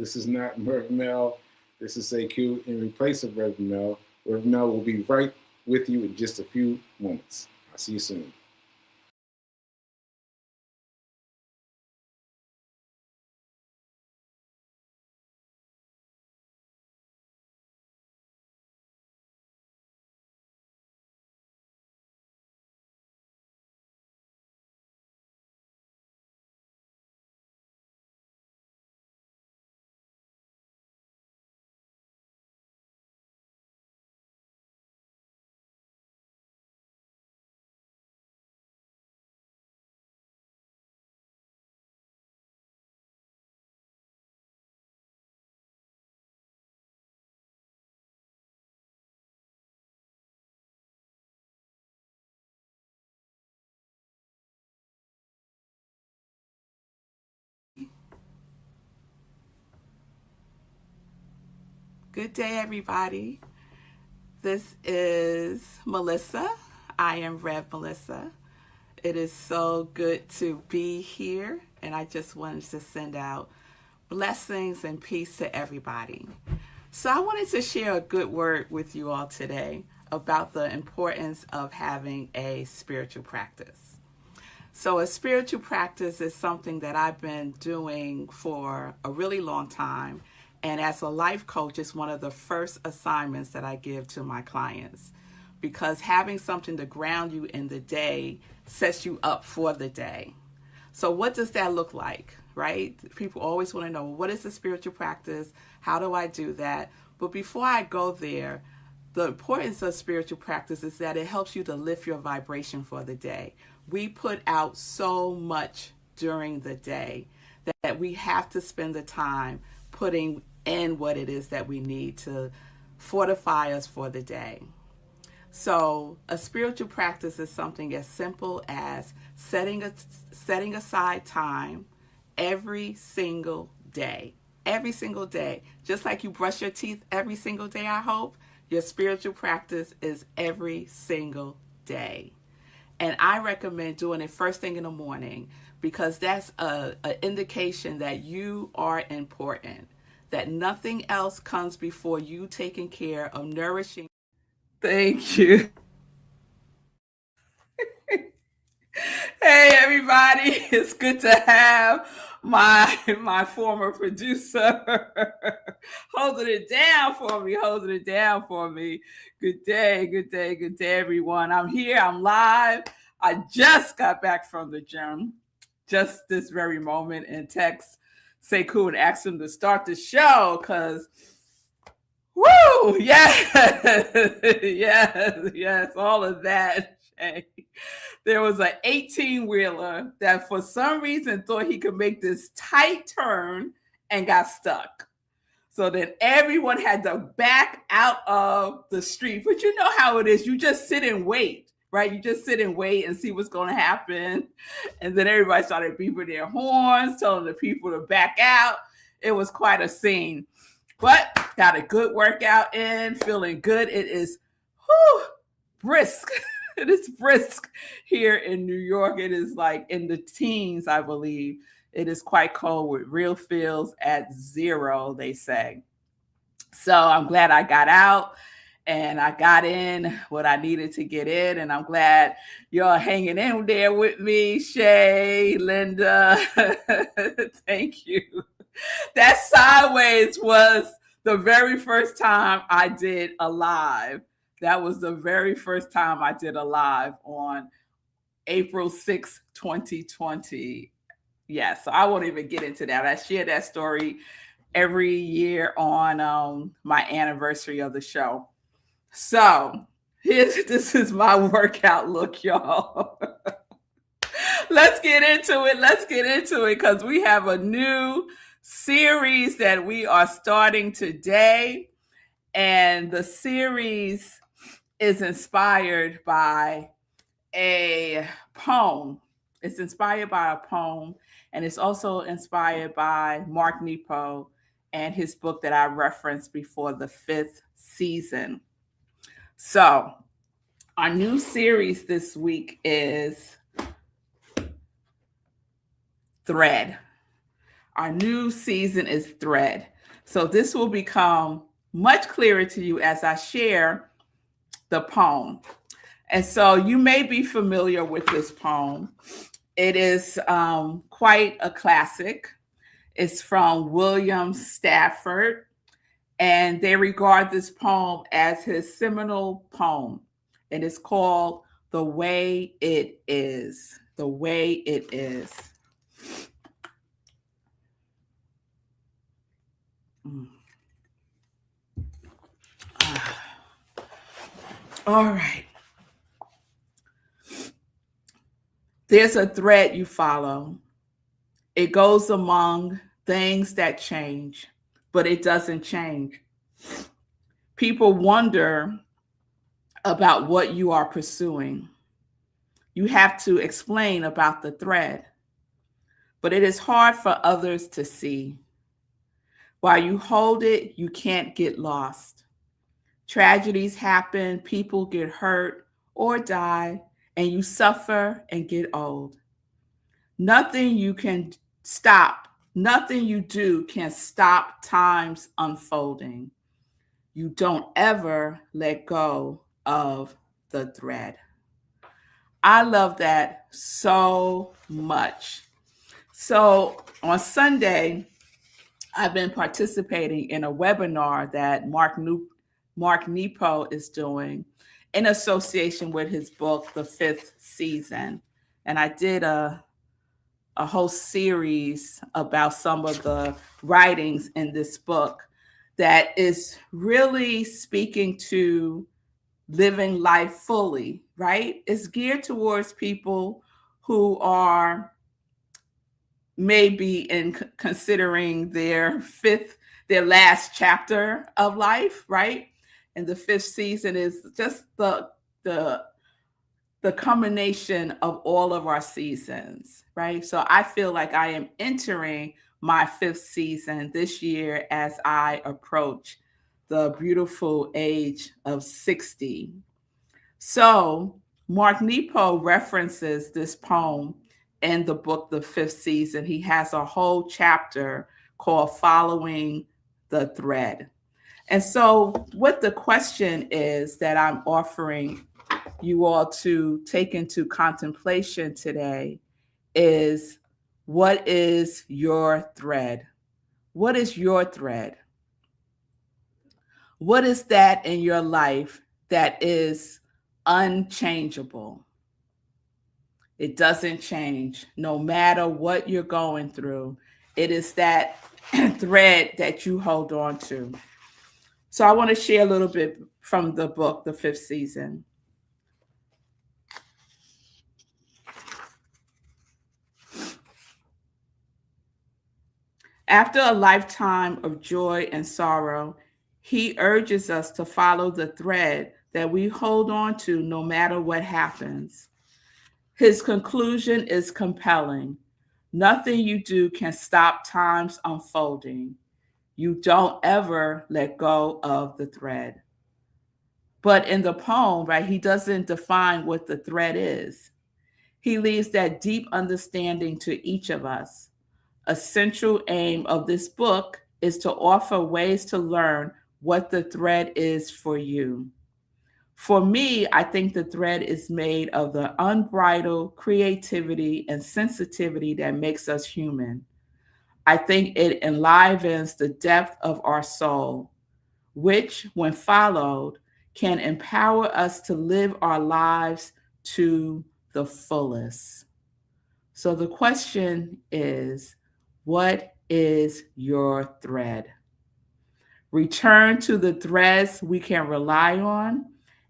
This is not Reverend Mel. This is AQ in replace of Reverend Mel. Reverend Mel will be right with you in just a few moments. I'll see you soon. Good day, everybody. This is Melissa. I am Rev Melissa. It is so good to be here, and I just wanted to send out blessings and peace to everybody. So, I wanted to share a good word with you all today about the importance of having a spiritual practice. So, a spiritual practice is something that I've been doing for a really long time. And as a life coach, it's one of the first assignments that I give to my clients, because having something to ground you in the day sets you up for the day. So what does that look like, right? People always want to know, what is a spiritual practice? How do I do that? But before I go there, the importance of spiritual practice is that it helps you to lift your vibration for the day. We put out so much during the day that we have to spend the time putting in what it is that we need to fortify us for the day. So a spiritual practice is something as simple as setting aside time every single day. Every single day. Just like you brush your teeth every single day, I hope, your spiritual practice is every single day. And I recommend doing it first thing in the morning, because that's an indication that you are important, that nothing else comes before you taking care of nourishing. Thank you. Hey everybody, it's good to have my former producer holding it down for me. Good day, everyone. I'm here, I'm live. I just got back from the gym, just this very moment, and text Sekou and asked him to start the show, because woo, yes, yes, all of that. There was an 18-wheeler that for some reason thought he could make this tight turn and got stuck. So then everyone had to back out of the street. But you know how it is. You just sit and wait, right? You just sit and wait and see what's going to happen. And then everybody started beeping their horns, telling the people to back out. It was quite a scene. But got a good workout in, feeling good. It is brisk. It is brisk here in New York. It is like in the teens, I believe. It is quite cold with real feels at 0, they say. So I'm glad I got out and I got in what I needed to get in. And I'm glad y'all hanging in there with me. Shay, Linda, thank you. That sideways was the very first time I did a live. That was the very first time I did a live on April 6, 2020. Yeah, so I won't even get into that. I share that story every year on my anniversary of the show. So this is my workout look, y'all. Let's get into it because we have a new series that we are starting today. And the series is inspired by a poem. It's inspired by a poem, and it's also inspired by Mark Nepo and his book that I referenced before, The Fifth Season. So our new series this week is Thread. Our new season is Thread. So this will become much clearer to you as I share the poem. And so you may be familiar with this poem. It is quite a classic. It's from William Stafford, and they regard this poem as his seminal poem. And it's called The Way It Is. The Way It Is. All right. There's a thread you follow. It goes among things that change, but it doesn't change. People wonder about what you are pursuing. You have to explain about the thread, but it is hard for others to see. While you hold it, you can't get lost. Tragedies happen, people get hurt or die, and you suffer and get old. Nothing you can stop, nothing you do can stop time's unfolding. You don't ever let go of the thread. I love that so much. So on Sunday, I've been participating in a webinar that Mark Nepo is doing in association with his book, The Fifth Season. And I did a whole series about some of the writings in this book that is really speaking to living life fully, right? It's geared towards people who are maybe considering their last chapter of life, right? And the fifth season is just the combination of all of our seasons, right? So I feel like I am entering my fifth season this year as I approach the beautiful age of 60. So Mark Nepo references this poem in the book, The Fifth Season. He has a whole chapter called Following the Thread. And so what the question is that I'm offering you all to take into contemplation today is, what is your thread? What is your thread? What is that in your life that is unchangeable? It doesn't change no matter what you're going through. It is that thread that you hold on to. So I want to share a little bit from the book, The Fifth Season. After a lifetime of joy and sorrow, he urges us to follow the thread that we hold on to no matter what happens. His conclusion is compelling. Nothing you do can stop time's unfolding. You don't ever let go of the thread. But in the poem, right, he doesn't define what the thread is. He leaves that deep understanding to each of us. A central aim of this book is to offer ways to learn what the thread is for you. For me, I think the thread is made of the unbridled creativity and sensitivity that makes us human. I think it enlivens the depth of our soul, which, when followed, can empower us to live our lives to the fullest. So the question is, what is your thread? Return to the threads we can rely on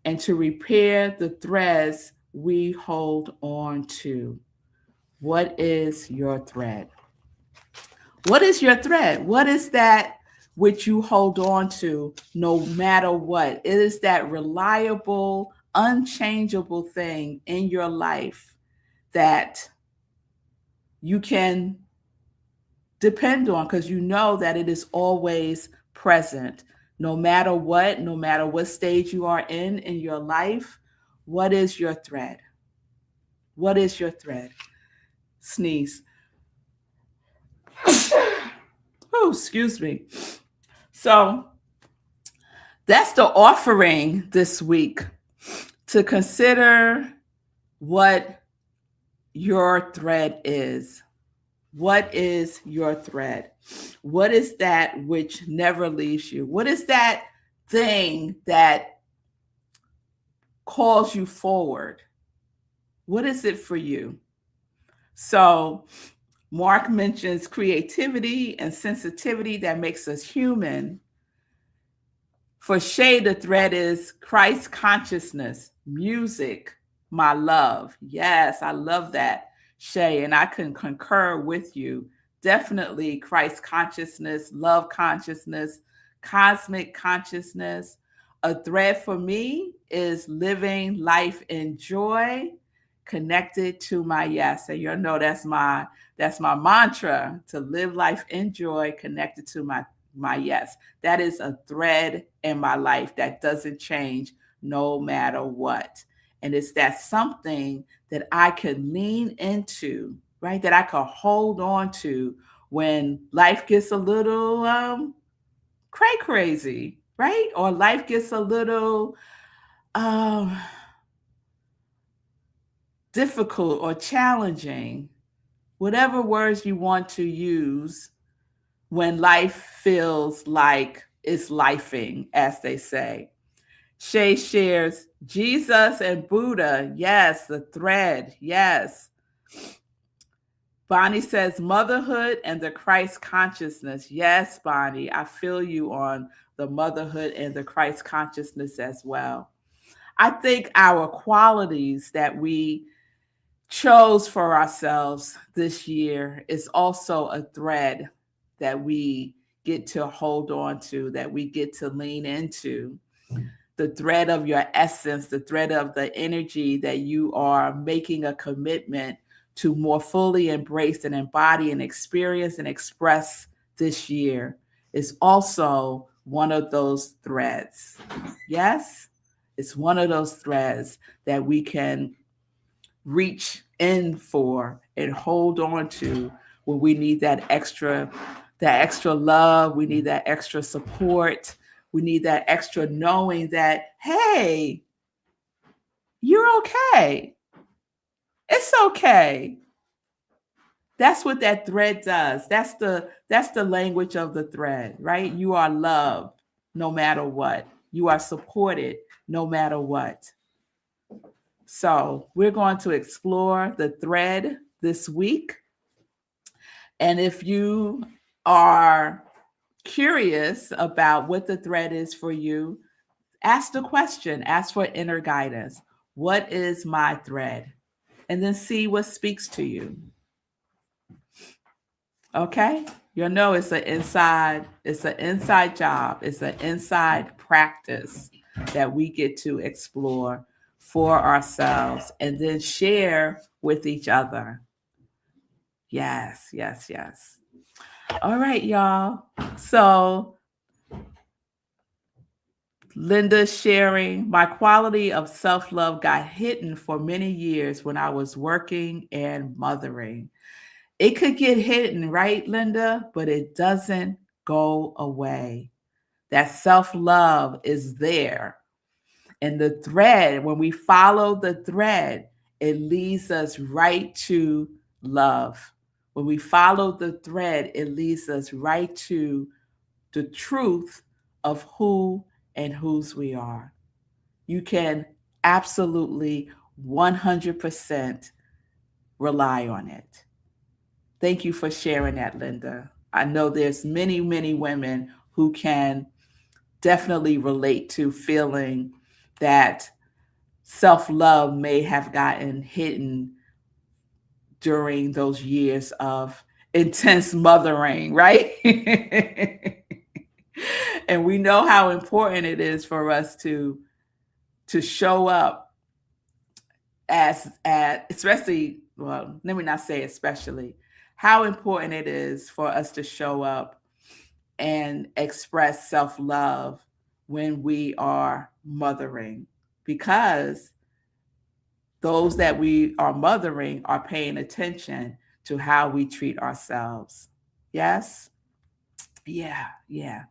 and to repair the threads we hold on to. What is your thread? What is your thread? What is that which you hold on to no matter what? It is that reliable, unchangeable thing in your life that you can depend on because you know that it is always present. No matter what stage you are in your life, what is your thread? What is your thread? Sneeze. Oh, excuse me. So that's the offering this week, to consider what your thread is. What is your thread? What is that which never leaves you? What is that thing that calls you forward? What is it for you? So, Mark mentions creativity and sensitivity that makes us human. For Shay, the thread is Christ consciousness, music, my love. Yes, I love that, Shay, and I can concur with you. Definitely Christ consciousness, love consciousness, cosmic consciousness. A thread for me is living life in joy, connected to my yes. And you know that's my mantra, to live life in joy, connected to my yes. That is a thread in my life that doesn't change no matter what. And it's that something that I could lean into, right? That I could hold on to when life gets a little crazy, right? Or life gets a little difficult or challenging. Whatever words you want to use, when life feels like it's lifing, as they say. Shay shares Jesus and Buddha. Yes, the thread. Yes. Bonnie says motherhood and the Christ consciousness. Yes, Bonnie, I feel you on the motherhood and the Christ consciousness as well. I think our qualities that we chose for ourselves this year is also a thread that we get to hold on to, that we get to lean into. The thread of your essence, the thread of the energy that you are making a commitment to more fully embrace and embody and experience and express this year is also one of those threads. Yes, it's one of those threads that we can reach in for and hold on to when we need that extra love, we need that extra support, we need that extra knowing that, hey, you're okay. It's okay. That's what that thread does. That's the language of the thread, right? You are loved no matter what. You are supported no matter what. So we're going to explore the thread this week. And if you are curious about what the thread is for you, ask the question, ask for inner guidance. What is my thread? And then see what speaks to you. Okay? You'll know it's an inside job. It's an inside practice that we get to explore for ourselves and then share with each other. Yes, yes, yes. All right, y'all. So Linda sharing, my quality of self-love got hidden for many years when I was working and mothering. It could get hidden, right, Linda? But it doesn't go away. That self-love is there. And the thread, when we follow the thread, it leads us right to love. When we follow the thread, it leads us right to the truth of who and whose we are. You can absolutely 100% rely on it. Thank you for sharing that, Linda. I know there's many, many women who can definitely relate to feeling that self-love may have gotten hidden during those years of intense mothering, right? And we know how important it is for us to show up as especially, well, let me not say especially, how important it is for us to show up and express self-love when we are mothering, because those that we are mothering are paying attention to how we treat ourselves. Yes? Yeah, yeah.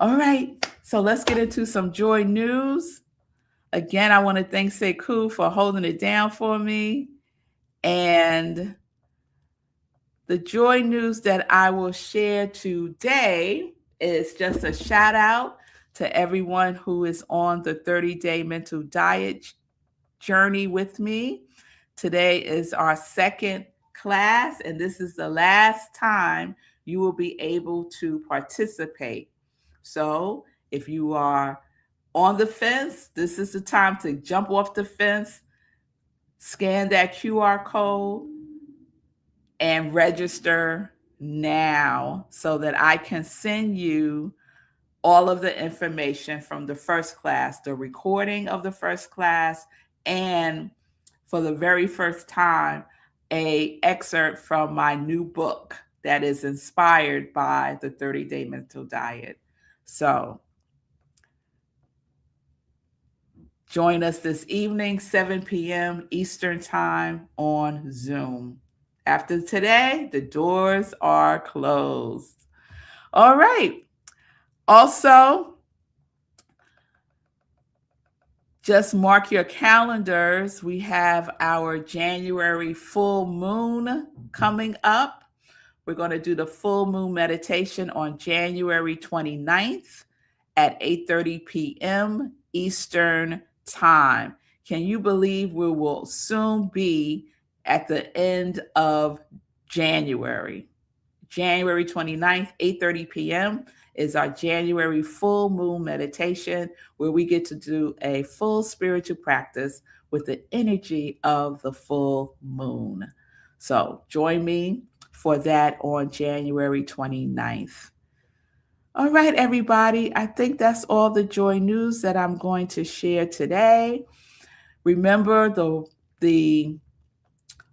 All right, so let's get into some joy news. Again, I want to thank Sekou for holding it down for me. And the joy news that I will share today is just a shout out to everyone who is on the 30-day mental diet journey with me. Today is our second class, and this is the last time you will be able to participate. So if you are on the fence, this is the time to jump off the fence, scan that QR code, and register now so that I can send you all of the information from the first class, the recording of the first class, and for the very first time, an excerpt from my new book that is inspired by the 30-day mental diet. So join us this evening, 7 p.m. Eastern Time on Zoom. After today, the doors are closed. All right. Also, just mark your calendars. We have our January full moon coming up. We're going to do the full moon meditation on January 29th at 8:30 p.m. Eastern Time. Can you believe we will soon be at the end of January? January 29th, 8:30 p.m. is our January full moon meditation, where we get to do a full spiritual practice with the energy of the full moon. So join me for that on January 29th. All right, everybody. I think that's all the joy news that I'm going to share today. Remember, the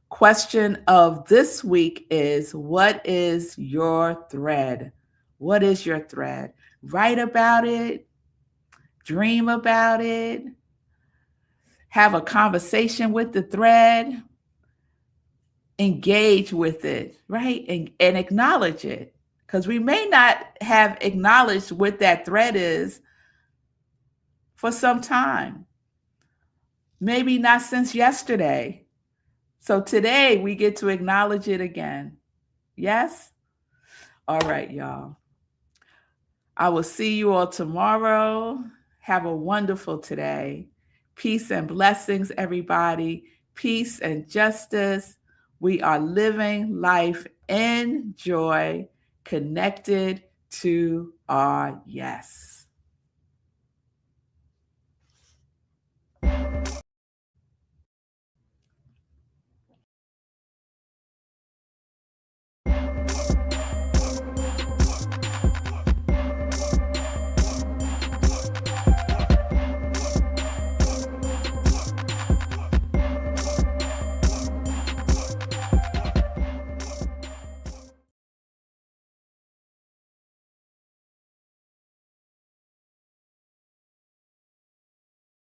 question of this week is, what is your thread? What is your thread? Write about it, dream about it, have a conversation with the thread, engage with it, right? And acknowledge it. Because we may not have acknowledged what that thread is for some time. Maybe not since yesterday. So today we get to acknowledge it again. Yes? All right, y'all. I will see you all tomorrow. Have a wonderful today. Peace and blessings, everybody. Peace and justice. We are living life in joy, connected to our yes.